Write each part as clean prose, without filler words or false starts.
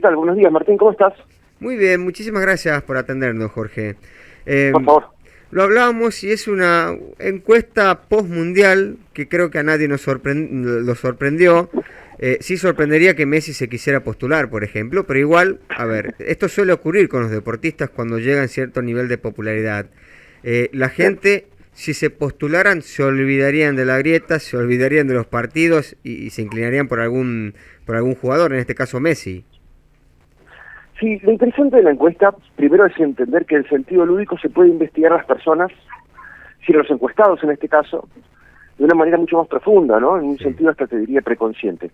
tal? Buenos días, Martín, ¿cómo estás? Muy bien, muchísimas gracias por atendernos, Jorge. Por favor. Lo hablábamos y es una encuesta postmundial que creo que a nadie lo sorprendió. Sí sorprendería que Messi se quisiera postular, por ejemplo, pero igual, a ver, esto suele ocurrir con los deportistas cuando llegan a cierto nivel de popularidad. La gente, si se postularan, se olvidarían de la grieta, se olvidarían de los partidos y se inclinarían por algún jugador, en este caso Messi. Sí, lo interesante de la encuesta, primero es entender que el sentido lúdico se puede investigar a las personas, si los encuestados en este caso, de una manera mucho más profunda, ¿no? En un sentido hasta te diría preconsciente.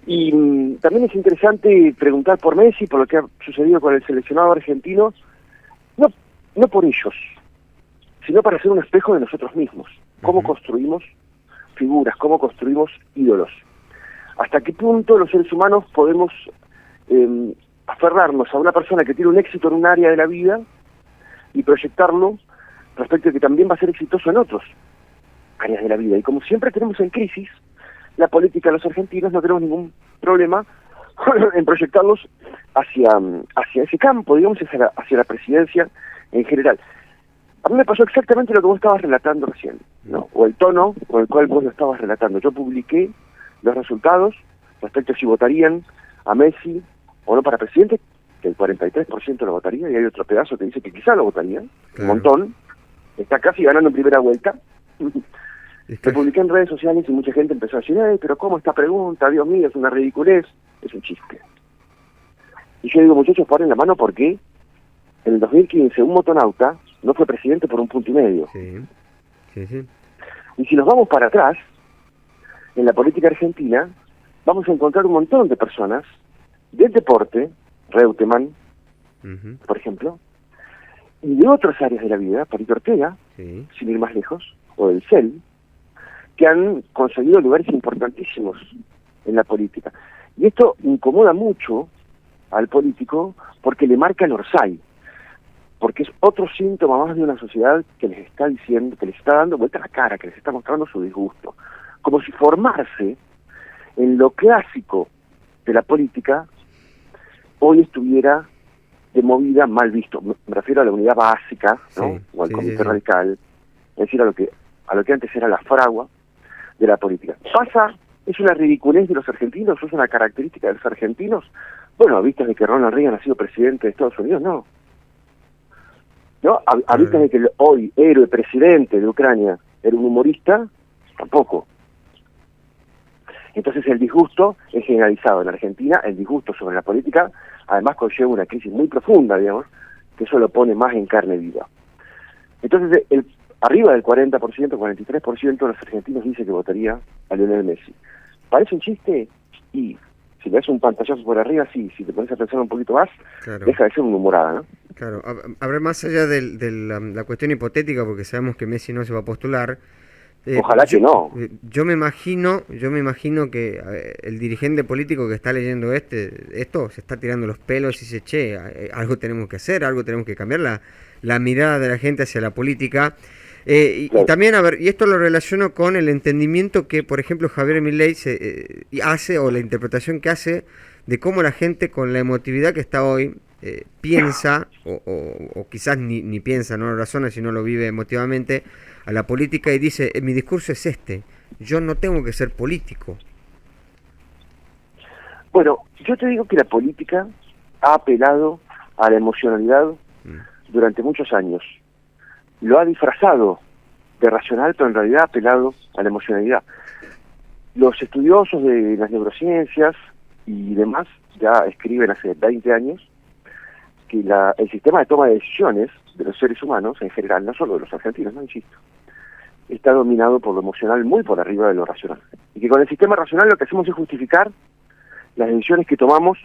Y también es interesante preguntar por Messi, por lo que ha sucedido con el seleccionado argentino, no por ellos, sino para ser un espejo de nosotros mismos. Cómo construimos figuras, cómo construimos ídolos. Hasta qué punto los seres humanos podemos aferrarnos a una persona que tiene un éxito en un área de la vida y proyectarlo respecto a que también va a ser exitoso en otros áreas de la vida. Y como siempre tenemos en crisis, la política de los argentinos no tenemos ningún problema en proyectarlos hacia ese campo, digamos, hacia la presidencia en general. A mí me pasó exactamente lo que vos estabas relatando recién, ¿no? O el tono con el cual vos lo estabas relatando. Yo publiqué los resultados respecto a si votarían a Messi o no para presidente, que el 43% lo votaría, y hay otro pedazo que dice que quizá lo votaría, un montón, está casi ganando en primera vuelta. Lo publiqué en redes sociales y mucha gente empezó a decir, pero ¿cómo esta pregunta? Dios mío, es una ridiculez, es un chiste. Y yo digo, muchachos, paren la mano porque en el 2015 un motonauta no fue presidente por 1,5 puntos. Sí. Y si nos vamos para atrás, en la política argentina, vamos a encontrar un montón de personas del deporte, Reutemann, por ejemplo, y de otras áreas de la vida, Palito Ortega, sin ir más lejos, o del CEL, que han conseguido lugares importantísimos en la política. Y esto incomoda mucho al político porque le marca el orsay, porque es otro síntoma más de una sociedad que les está diciendo, que les está dando vuelta a la cara, que les está mostrando su disgusto. Como si formarse en lo clásico de la política hoy estuviera de movida mal visto. Me refiero a la unidad básica, ¿no? O al comité radical, es decir, a lo que antes era la fragua de la política. ¿Es una ridiculez de los argentinos? ¿Es una característica de los argentinos? Bueno, a vistas de que Ronald Reagan ha sido presidente de Estados Unidos, no. ¿No? A vistas de que el hoy héroe presidente de Ucrania era un humorista, tampoco. Entonces el disgusto es generalizado en Argentina, el disgusto sobre la política, además conlleva una crisis muy profunda, digamos, que eso lo pone más en carne viva. Entonces, arriba del 40%, 43% de los argentinos dice que votaría a Lionel Messi. ¿Parece un chiste? Y si le das un pantallazo por arriba, sí, si te pones a pensar un poquito más, deja de ser una humorada, ¿no? Claro, a ver, más allá de la cuestión hipotética, porque sabemos que Messi no se va a postular. Ojalá que no. Yo me imagino que el dirigente político que está leyendo esto se está tirando los pelos y dice, che, algo tenemos que hacer, algo tenemos que cambiar la mirada de la gente hacia la política. Y también, a ver, y esto lo relaciono con el entendimiento que, por ejemplo, Javier Milei hace, o la interpretación que hace de cómo la gente con la emotividad que está hoy piensa, o quizás ni piensa, no lo razona, sino lo vive emotivamente, a la política y dice, mi discurso es yo no tengo que ser político. Bueno, yo te digo que la política ha apelado a la emocionalidad durante muchos años. Lo ha disfrazado de racional, pero en realidad ha apelado a la emocionalidad. Los estudiosos de las neurociencias y demás ya escriben hace 20 años que el sistema de toma de decisiones de los seres humanos en general, no solo de los argentinos, no insisto, está dominado por lo emocional muy por arriba de lo racional. Y que con el sistema racional lo que hacemos es justificar las decisiones que tomamos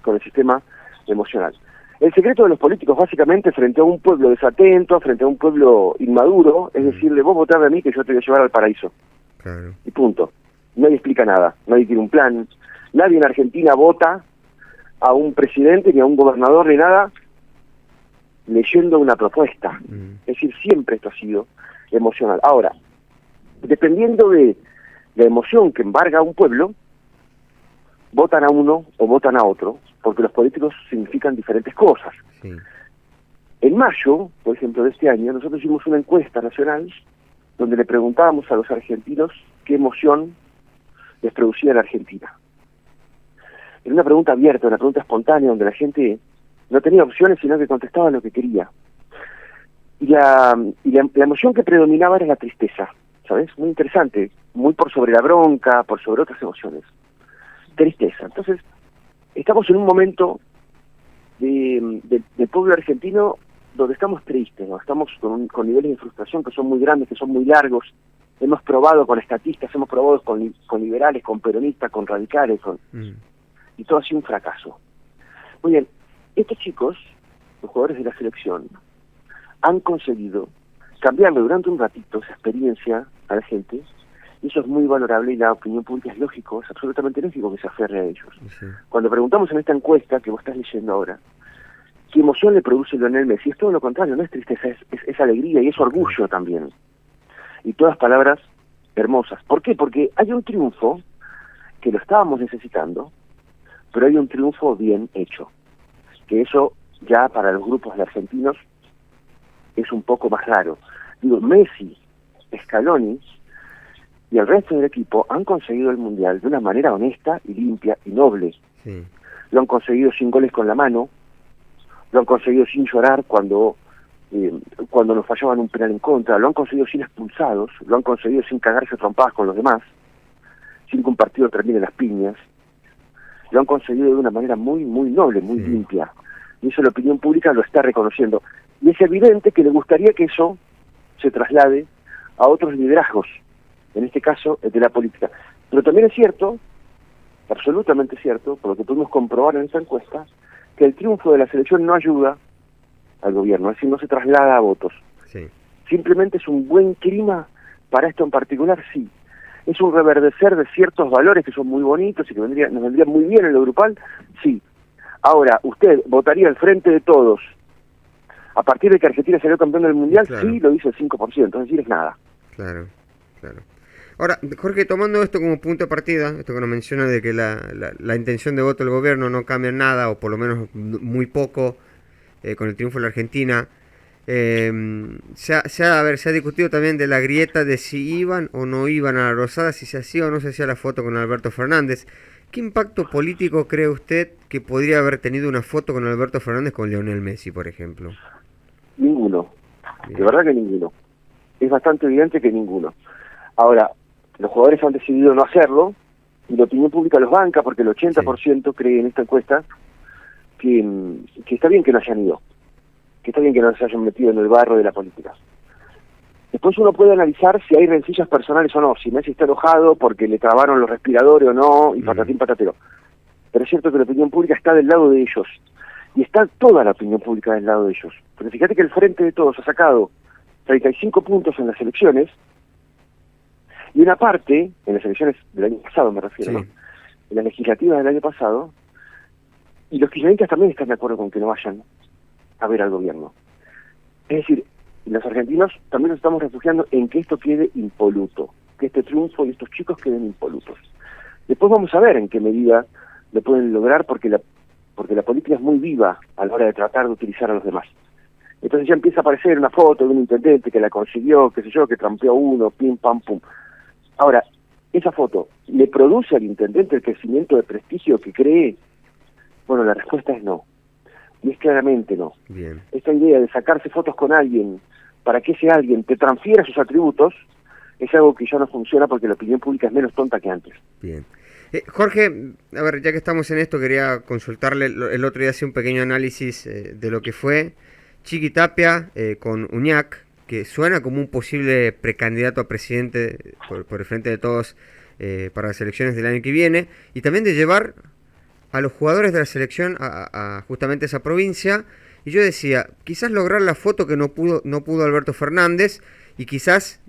con el sistema emocional. El secreto de los políticos, básicamente, frente a un pueblo desatento, frente a un pueblo inmaduro, es decirle, vos votame a mí que yo te voy a llevar al paraíso. Claro. Y punto. Nadie explica nada, nadie tiene un plan. Nadie en Argentina vota a un presidente, ni a un gobernador, ni nada, leyendo una propuesta. Es decir, siempre esto ha sido emocional. Ahora, dependiendo de la emoción que embarga a un pueblo, votan a uno o votan a otro, porque los políticos significan diferentes cosas. Sí. En mayo, por ejemplo, de este año, nosotros hicimos una encuesta nacional donde le preguntábamos a los argentinos qué emoción les producía la Argentina. Era una pregunta abierta, una pregunta espontánea, donde la gente no tenía opciones, sino que contestaba lo que quería. Y la emoción que predominaba era la tristeza, ¿sabes? Muy interesante, muy por sobre la bronca, por sobre otras emociones. Tristeza. Entonces, estamos en un momento del pueblo argentino donde estamos tristes, ¿no? Estamos con niveles de frustración que son muy grandes, que son muy largos. Hemos probado con estatistas, hemos probado con liberales, con peronistas, con radicales, y todo ha sido un fracaso. Muy bien, estos chicos, los jugadores de la selección, han conseguido cambiarle durante un ratito esa experiencia a la gente, y eso es muy valorable, y la opinión pública es lógico, es absolutamente lógico que se aferre a ellos. Sí. Cuando preguntamos en esta encuesta que vos estás leyendo ahora, ¿qué emoción le produce Lionel Messi? Es todo lo contrario, no es tristeza, es alegría y es orgullo también. Y todas palabras hermosas. ¿Por qué? Porque hay un triunfo que lo estábamos necesitando, pero hay un triunfo bien hecho. Que eso ya para los grupos de argentinos es un poco más raro. Digo, Messi, Scaloni y el resto del equipo han conseguido el Mundial de una manera honesta y limpia y noble. Sí. Lo han conseguido sin goles con la mano, lo han conseguido sin llorar cuando nos fallaban un penal en contra, lo han conseguido sin expulsados, lo han conseguido sin cagarse trompadas con los demás, sin que un partido termine en las piñas, lo han conseguido de una manera muy, muy noble, muy limpia. Y eso la opinión pública lo está reconociendo. Y es evidente que le gustaría que eso se traslade a otros liderazgos, en este caso el de la política. Pero también es cierto, absolutamente cierto, por lo que pudimos comprobar en esta encuesta, que el triunfo de la selección no ayuda al gobierno, es decir, no se traslada a votos. Sí. Simplemente es un buen clima para esto en particular, sí. Es un reverdecer de ciertos valores que son muy bonitos y que nos vendrían muy bien en lo grupal, sí. Ahora, ¿usted votaría al frente de todos a partir de que Argentina salió campeón del Mundial? Claro. Sí, lo dice el 5%, es decir, es nada. Claro, claro. Ahora, Jorge, tomando esto como punto de partida, esto que nos menciona de que la intención de voto del gobierno no cambia en nada, o por lo menos muy poco, con el triunfo de la Argentina, se ha discutido también de la grieta de si iban o no iban a la Rosada, si se hacía o no se hacía la foto con Alberto Fernández. ¿Qué impacto político cree usted que podría haber tenido una foto con Alberto Fernández con Lionel Messi, por ejemplo? Ninguno. Bien. De verdad que ninguno. Es bastante evidente que ninguno. Ahora, los jugadores han decidido no hacerlo, y la opinión pública los banca, porque el 80% cree en esta encuesta que está bien que no hayan ido, que está bien que no se hayan metido en el barro de la política. Después uno puede analizar si hay rencillas personales o no, si Messi está enojado porque le trabaron los respiradores o no, y patatín patatero. Pero es cierto que la opinión pública está del lado de ellos, y está toda la opinión pública del lado de ellos. Porque fíjate que el Frente de Todos ha sacado 35 puntos en las elecciones, y una parte, en las elecciones del año pasado me refiero, ¿no? En las legislativas del año pasado, y los kirchneristas también están de acuerdo con que no vayan a ver al gobierno. Es decir, los argentinos también nos estamos refugiando en que esto quede impoluto, que este triunfo y estos chicos queden impolutos. Después vamos a ver en qué medida lo pueden lograr, porque la política es muy viva a la hora de tratar de utilizar a los demás. Entonces ya empieza a aparecer una foto de un intendente que la consiguió, qué sé yo, que trampeó uno, pim, pam, pum. Ahora, esa foto, ¿le produce al intendente el crecimiento de prestigio que cree? Bueno, la respuesta es no. Y es claramente no. Bien. Esta idea de sacarse fotos con alguien para que ese alguien te transfiera sus atributos es algo que ya no funciona, porque la opinión pública es menos tonta que antes. Bien. Jorge, a ver, ya que estamos en esto, quería consultarle. El otro día hice un pequeño análisis de lo que fue Chiqui Tapia con Uñac, que suena como un posible precandidato a presidente por el Frente de Todos para las elecciones del año que viene, y también de llevar a los jugadores de la selección a justamente esa provincia. Y yo decía, quizás lograr la foto que no pudo Alberto Fernández, y quizás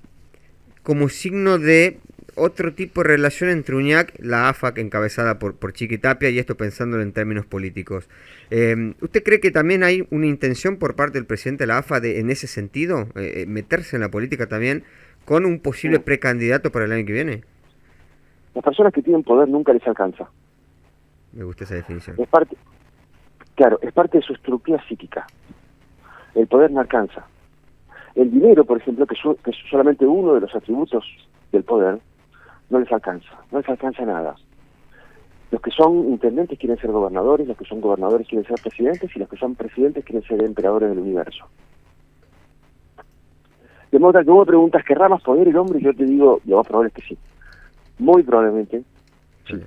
como signo de otro tipo de relación entre Uñac, la AFA encabezada por Chiqui Tapia, y esto pensándolo en términos políticos. ¿Usted cree que también hay una intención por parte del presidente de la AFA en ese sentido, meterse en la política también con un posible precandidato para el año que viene? Las personas que tienen poder nunca les alcanza. Me gusta esa definición. Es parte, claro, es parte de su estructura psíquica. El poder no alcanza. El dinero, por ejemplo, que es solamente uno de los atributos del poder, no les alcanza nada. Los que son intendentes quieren ser gobernadores, los que son gobernadores quieren ser presidentes, y los que son presidentes quieren ser emperadores del universo. De modo que tú me preguntas, ¿querrá más poder el hombre? Y yo te digo, lo más probable es que sí. Muy probablemente, sí.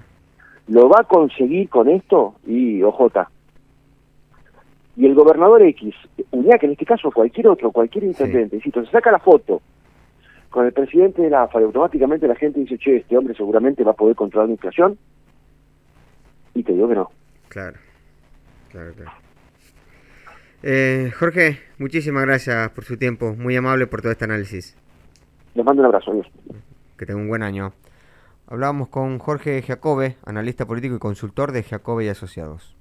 ¿Lo va a conseguir con esto? Y OJ. Y el gobernador X, Uñac en este caso, cualquier otro, cualquier intendente, insisto, se saca la foto con el presidente de la AFA y automáticamente la gente dice, che, este hombre seguramente va a poder controlar la inflación, y te digo que no. Claro. Jorge, muchísimas gracias por su tiempo, muy amable por todo este análisis. Les mando un abrazo, adiós. Que tenga un buen año. Hablábamos con Jorge Giacobbe, analista político y consultor de Giacobbe y Asociados.